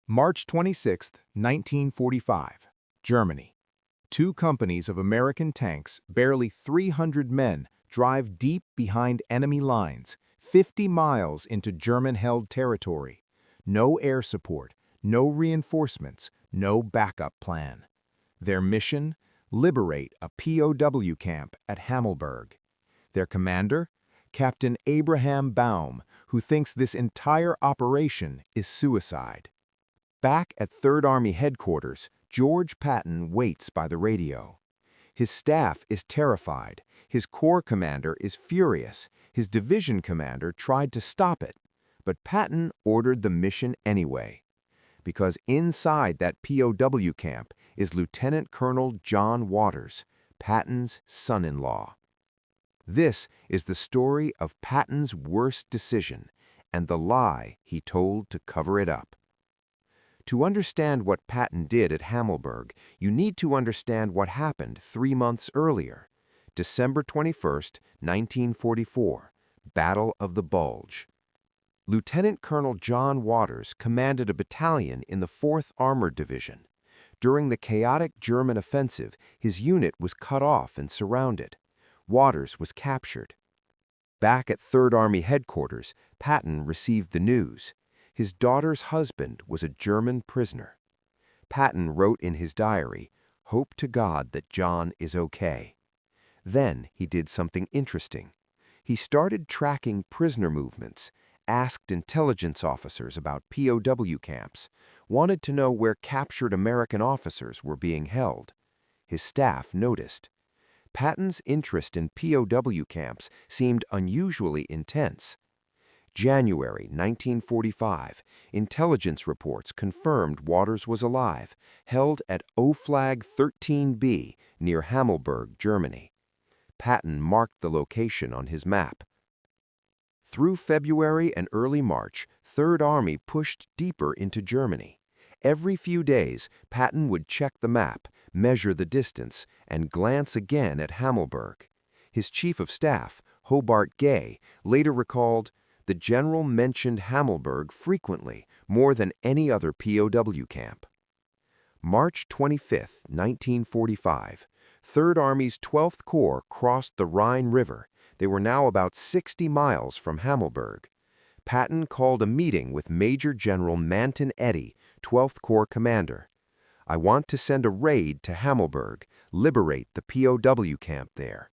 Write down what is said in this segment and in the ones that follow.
March 26, 1945, Germany. Two companies of American tanks, barely 300 men, drive deep behind enemy lines, 50 miles into German-held territory. No air support, no reinforcements, no backup plan. Their mission? Liberate a POW camp at Hammelburg. Their commander? Captain Abraham Baum, who thinks this entire operation is suicide. Back at 3rd Army headquarters, George Patton waits by the radio. His staff is terrified, his corps commander is furious, his division commander tried to stop it, but Patton ordered the mission anyway. Because inside that POW camp is Lieutenant Colonel John Waters, Patton's son-in-law. This is the story of Patton's worst decision and the lie he told to cover it up. To understand what Patton did at Hammelburg, you need to understand what happened 3 months earlier, December 21, 1944, Battle of the Bulge. Lieutenant Colonel John Waters commanded a battalion in the 4th Armored Division. During the chaotic German offensive, his unit was cut off and surrounded. Waters was captured. Back at 3rd Army headquarters, Patton received the news. His daughter's husband was a German prisoner. Patton wrote in his diary, "Hope to God that John is okay." Then he did something interesting. He started tracking prisoner movements, asked intelligence officers about POW camps, wanted to know where captured American officers were being held. His staff noticed. Patton's interest in POW camps seemed unusually intense. January 1945, intelligence reports confirmed Waters was alive, held at O-Flag 13B near Hammelburg, Germany. Patton marked the location on his map. Through February and early March, 3rd Army pushed deeper into Germany. Every few days, Patton would check the map, measure the distance, and glance again at Hammelburg. His chief of staff, Hobart Gay, later recalled, "The general mentioned Hammelburg frequently, more than any other POW camp." March 25, 1945, 3rd Army's 12th Corps crossed the Rhine River. They were now about 60 miles from Hammelburg. Patton called a meeting with Major General Manton Eddy, 12th Corps commander. "I want to send a raid to Hammelburg, liberate the POW camp there."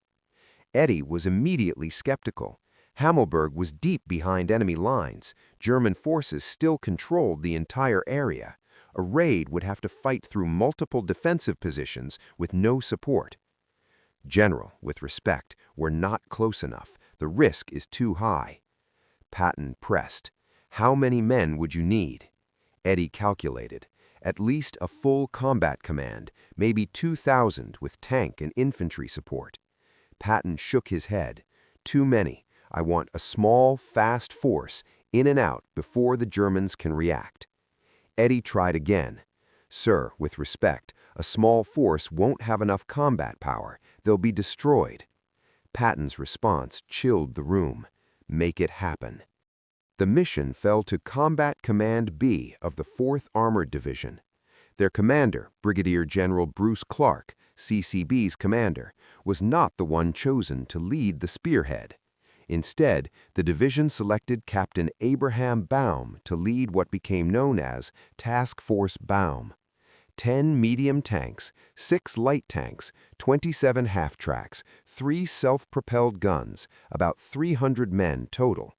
Eddy was immediately skeptical. Hammelburg was deep behind enemy lines. German forces still controlled the entire area. A raid would have to fight through multiple defensive positions with no support. "General, with respect, we're not close enough. The risk is too high." Patton pressed. "How many men would you need?" Eddy calculated. "At least a full combat command, maybe 2,000 with tank and infantry support." Patton shook his head. "Too many. I want a small, fast force, in and out before the Germans can react." Eddy tried again. "Sir, with respect, a small force won't have enough combat power. They'll be destroyed." Patton's response chilled the room. "Make it happen." The mission fell to Combat Command B of the 4th Armored Division. Their commander, Brigadier General Bruce Clark, CCB's commander, was not the one chosen to lead the spearhead. Instead, the division selected Captain Abraham Baum to lead what became known as Task Force Baum. 10 medium tanks, 6 light tanks, 27 half-tracks, 3 self-propelled guns, about 300 men total.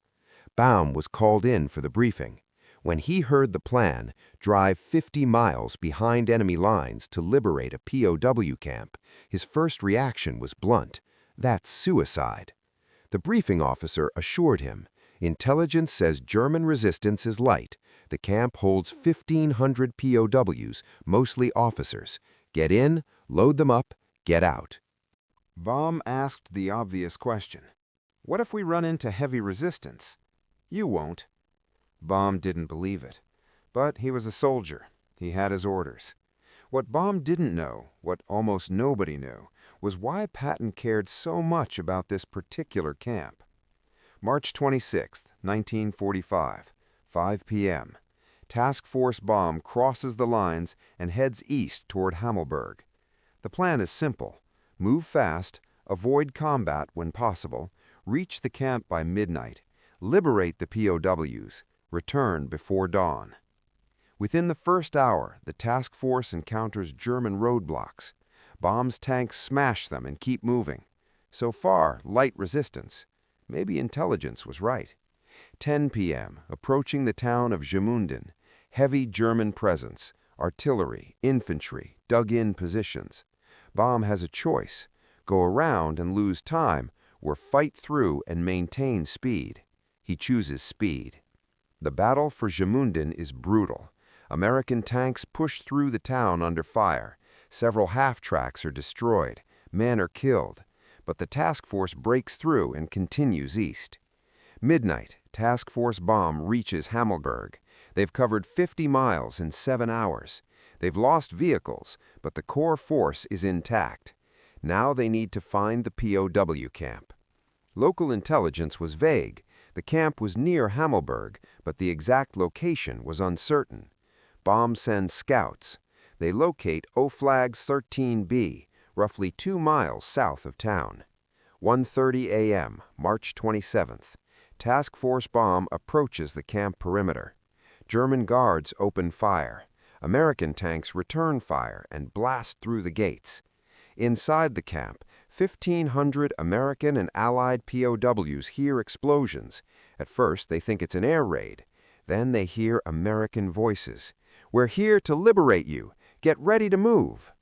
Baum was called in for the briefing. When he heard the plan, drive 50 miles behind enemy lines to liberate a POW camp, his first reaction was blunt. "That's suicide." The briefing officer assured him, "Intelligence says German resistance is light. The camp holds 1,500 POWs, mostly officers. Get in, load them up, get out." Baum asked the obvious question. "What if we run into heavy resistance?" "You won't." Baum didn't believe it. But he was a soldier. He had his orders. What Baum didn't know, what almost nobody knew, was why Patton cared so much about this particular camp. March 26, 1945, 5 p.m. Task Force Bomb crosses the lines and heads east toward Hammelburg. The plan is simple. Move fast, avoid combat when possible, reach the camp by midnight, liberate the POWs, return before dawn. Within the first hour, the task force encounters German roadblocks. Bomb's tanks smash them and keep moving. So far, light resistance. Maybe intelligence was right. 10 p.m., approaching the town of Gmunden. Heavy German presence, artillery, infantry, dug-in positions. Bomb has a choice: go around and lose time, or fight through and maintain speed. He chooses speed. The battle for Gmunden is brutal. American tanks push through the town under fire. Several half-tracks are destroyed. Men are killed. But the task force breaks through and continues east. Midnight, Task Force Bomb reaches Hammelburg. They've covered 50 miles in 7 hours. They've lost vehicles, but the core force is intact. Now they need to find the POW camp. Local intelligence was vague. The camp was near Hammelburg, but the exact location was uncertain. Bomb sends scouts. They locate O-Flags 13B, roughly 2 miles south of town. 1:30 a.m., March 27th. Task Force Bomb approaches the camp perimeter. German guards open fire. American tanks return fire and blast through the gates. Inside the camp, 1,500 American and Allied POWs hear explosions. At first, they think it's an air raid. Then they hear American voices. "We're here to liberate you. Get ready to move."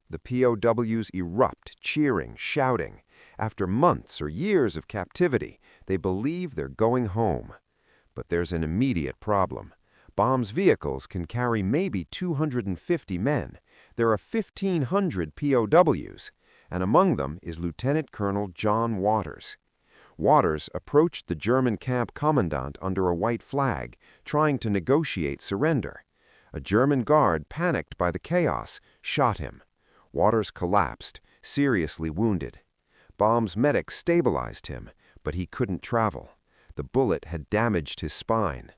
The POWs erupt, cheering, shouting. After months or years of captivity, they believe they're going home. But there's an immediate problem. Bomb's vehicles can carry maybe 250 men. There are 1,500 POWs, and among them is Lieutenant Colonel John Waters. Waters approached the German camp commandant under a white flag, trying to negotiate surrender. A German guard, panicked by the chaos, shot him. Waters collapsed, seriously wounded. Bomb's medics stabilized him, but he couldn't travel. The bullet had damaged his spine.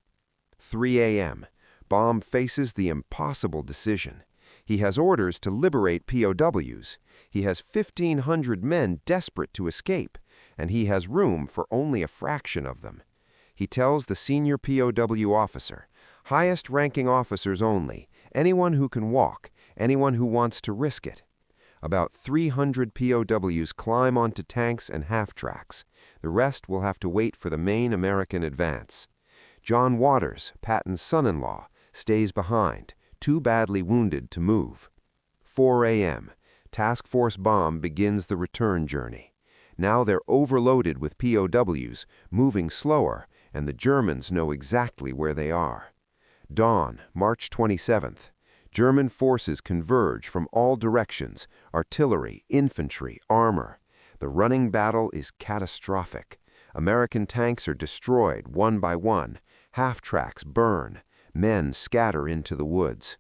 3 a.m. Bomb faces the impossible decision. He has orders to liberate POWs. He has 1,500 men desperate to escape, and he has room for only a fraction of them. He tells the senior POW officer, "Highest-ranking officers only, anyone who can walk, anyone who wants to risk it." About 300 POWs climb onto tanks and half-tracks. The rest will have to wait for the main American advance. John Waters, Patton's son-in-law, stays behind, too badly wounded to move. 4 a.m. Task Force Bomb begins the return journey. Now they're overloaded with POWs, moving slower, and the Germans know exactly where they are. Dawn, March 27th. German forces converge from all directions: artillery, infantry, armor. The running battle is catastrophic. American tanks are destroyed one by one. Half-tracks burn. Men scatter into the woods.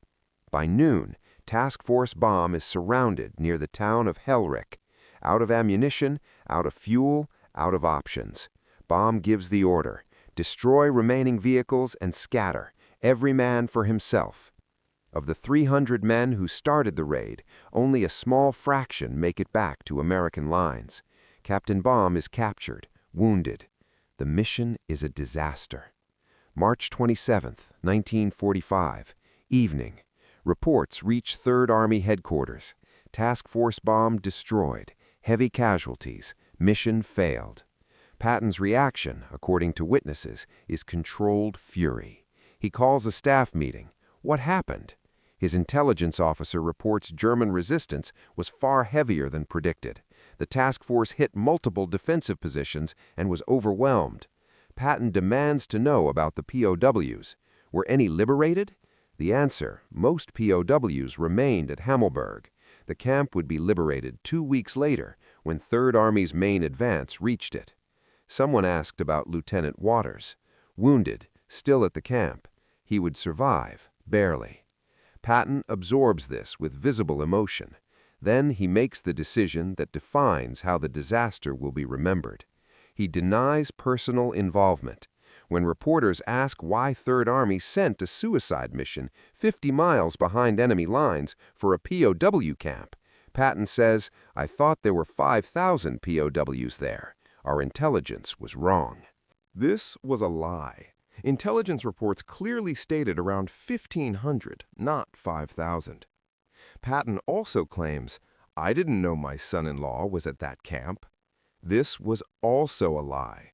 By noon, Task Force Bomb is surrounded near the town of Hellrick. Out of ammunition, out of fuel, out of options. Bomb gives the order: destroy remaining vehicles and scatter, every man for himself. Of the 300 men who started the raid, only a small fraction make it back to American lines. Captain Bomb is captured, wounded. The mission is a disaster. March 27th, 1945, evening. Reports reach 3rd Army headquarters. Task Force Bomb destroyed, heavy casualties, mission failed. Patton's reaction, according to witnesses, is controlled fury. He calls a staff meeting. What happened? His intelligence officer reports German resistance was far heavier than predicted. The task force hit multiple defensive positions and was overwhelmed. Patton demands to know about the POWs. Were any liberated? The answer: most POWs remained at Hammelburg. The camp would be liberated 2 weeks later, when 3rd Army's main advance reached it. Someone asked about Lieutenant Waters. Wounded, still at the camp. He would survive, barely. Patton absorbs this with visible emotion. Then he makes the decision that defines how the disaster will be remembered. He denies personal involvement. When reporters ask why Third Army sent a suicide mission 50 miles behind enemy lines for a POW camp, Patton says, "I thought there were 5,000 POWs there. Our intelligence was wrong." This was a lie. Intelligence reports clearly stated around 1,500, not 5,000. Patton also claims, "I didn't know my son-in-law was at that camp." This was also a lie.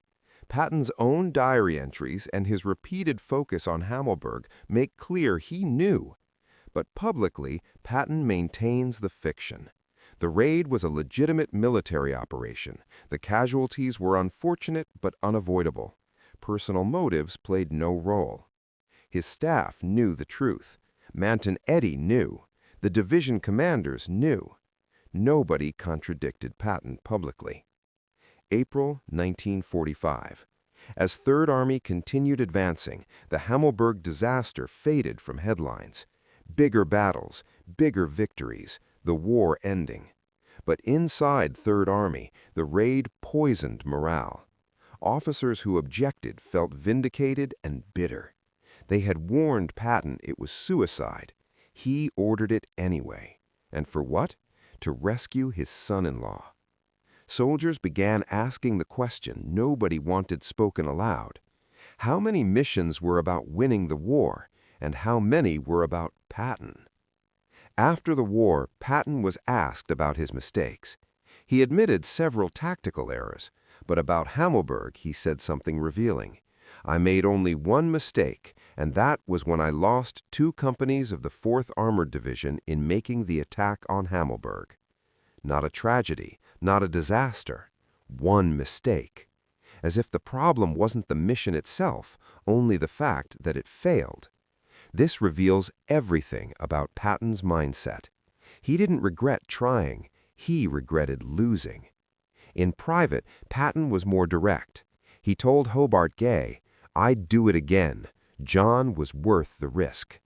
Patton's own diary entries and his repeated focus on Hammelburg make clear he knew. But publicly, Patton maintains the fiction. The raid was a legitimate military operation. The casualties were unfortunate but unavoidable. Personal motives played no role. His staff knew the truth. Manton Eddy knew. The division commanders knew. Nobody contradicted Patton publicly. April 1945. As Third Army continued advancing, the Hammelburg disaster faded from headlines. Bigger battles, bigger victories, the war ending. But inside Third Army, the raid poisoned morale. Officers who objected felt vindicated and bitter. They had warned Patton it was suicide. He ordered it anyway. And for what? To rescue his son-in-law. Soldiers began asking the question nobody wanted spoken aloud. How many missions were about winning the war, and how many were about Patton? After the war, Patton was asked about his mistakes. He admitted several tactical errors, but about Hammelburg he said something revealing. "I made only one mistake, and that was when I lost 2 companies of the 4th Armored Division in making the attack on Hammelburg." Not a tragedy, not a disaster. One mistake. As if the problem wasn't the mission itself, only the fact that it failed. This reveals everything about Patton's mindset. He didn't regret trying, he regretted losing. In private, Patton was more direct. He told Hobart Gay, "I'd do it again. John was worth the risk."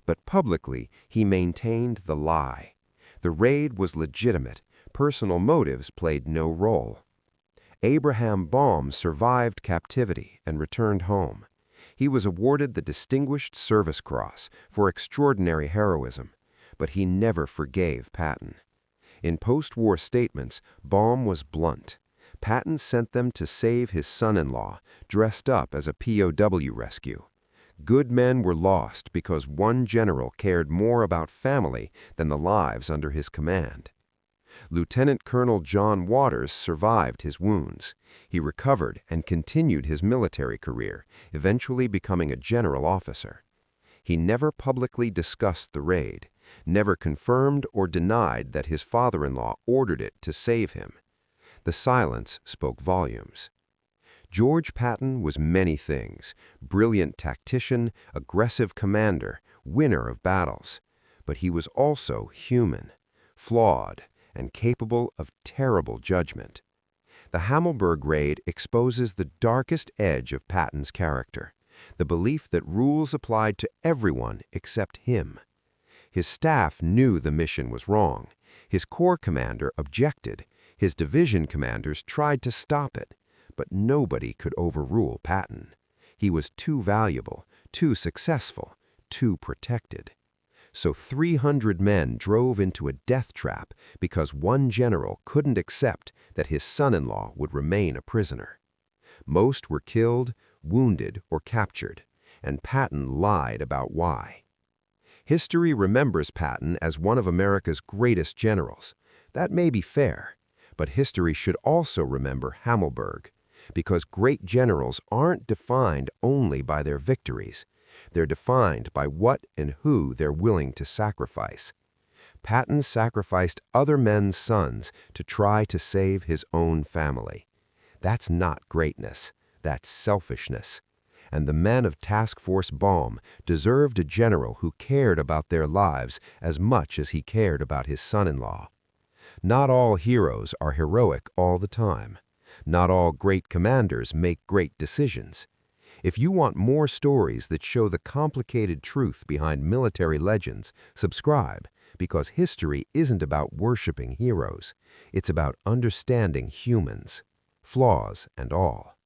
But publicly, he maintained the lie. The raid was legitimate. Personal motives played no role. Abraham Baum survived captivity and returned home. He was awarded the Distinguished Service Cross for extraordinary heroism, but he never forgave Patton. In post-war statements, Baum was blunt. Patton sent them to save his son-in-law, dressed up as a POW rescue. Good men were lost because one general cared more about family than the lives under his command. Lieutenant Colonel John Waters survived his wounds. He recovered and continued his military career, eventually becoming a general officer. He never publicly discussed the raid, never confirmed or denied that his father-in-law ordered it to save him. The silence spoke volumes. George Patton was many things: brilliant tactician, aggressive commander, winner of battles. But he was also human, flawed, and capable of terrible judgment. The Hammelburg raid exposes the darkest edge of Patton's character, the belief that rules applied to everyone except him. His staff knew the mission was wrong. His corps commander objected. His division commanders tried to stop it. But nobody could overrule Patton. He was too valuable, too successful, too protected. So 300 men drove into a death trap because one general couldn't accept that his son-in-law would remain a prisoner. Most were killed, wounded, or captured, and Patton lied about why. History remembers Patton as one of America's greatest generals. That may be fair, but history should also remember Hammelburg, because great generals aren't defined only by their victories. They're defined by what and who they're willing to sacrifice. Patton sacrificed other men's sons to try to save his own family. That's not greatness, that's selfishness. And the men of Task Force Baum deserved a general who cared about their lives as much as he cared about his son-in-law. Not all heroes are heroic all the time. Not all great commanders make great decisions. If you want more stories that show the complicated truth behind military legends, subscribe, because history isn't about worshiping heroes. It's about understanding humans, flaws and all.